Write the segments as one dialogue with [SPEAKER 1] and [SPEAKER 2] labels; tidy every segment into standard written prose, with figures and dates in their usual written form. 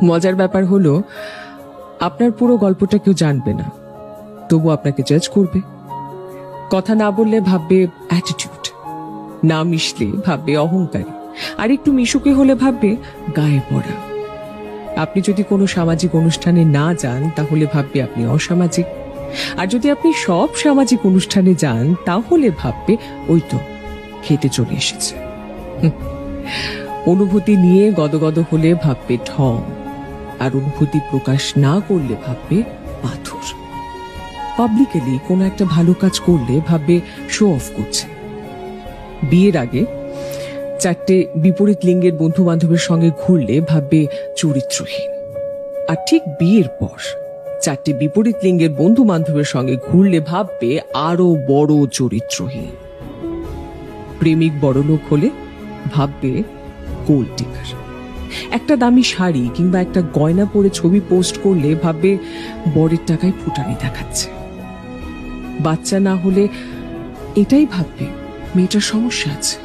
[SPEAKER 1] মজার ব্যাপার হলো আপনার পুরো গল্পটা কেউ জানবে না, তবু আপনাকে জাজ করবে। কথা না বললে ভাববে অ্যাটিটিউড, না মিশলে ভাববে অহংকারী, আর একটু মিশুকে হলে ভাববে গায়ে পড়া। আপনি যদি কোনো সামাজিক অনুষ্ঠানে না যান তাহলে ভাববে আপনি অসামাজিক, আর যদি আপনি সব সামাজিক অনুষ্ঠানে যান তাহলে ভাববে ওই তো খেতে চলে এসেছে। অনুভূতি নিয়ে গদগদ হলে ভাববে ঢং, আর অনুভূতি প্রকাশ না করলে ভাববে পাথর। পাবলিকলি কোনো একটা ভালো কাজ করলে ভাববে শো অফ করছে। বিয়ের আগে 4টে বিপরীত লিঙ্গের বন্ধু বান্ধবের সঙ্গে ঘুরলে ভাববে চরিত্রহীন, আর ঠিক বিয়ের পর 4টে বিপরীত লিঙ্গের বন্ধু বান্ধবের সঙ্গে ঘুরলে ভাববে আরো বড় চরিত্রহীন। প্রেমিক বড়লোক হলে ভাববে গোল্ড ডিগার। একটা দামি শাড়ি কিংবা একটা গয়না পরে ছবি পোস্ট করলে ভাববে বরের টাকায় ফুটানি দেখাচ্ছে। বাচ্চা না হলে এটাই ভাববে মেয়েটার সমস্যা আছে।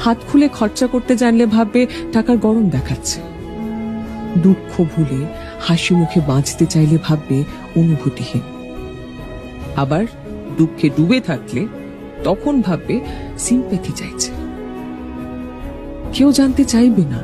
[SPEAKER 1] হাত খুলে খরচা করতে জানলে ভাববে টাকার গরম দেখাচ্ছে। দুঃখ ভুলে হাসি মুখে বাঁচতে চাইলে ভাববে অনুভূতিহীন। আবার দুঃখে ডুবে থাকলে তখন ভাববে সিম্প্যাথি চাইছে। কেউ জানতে চাইবে না।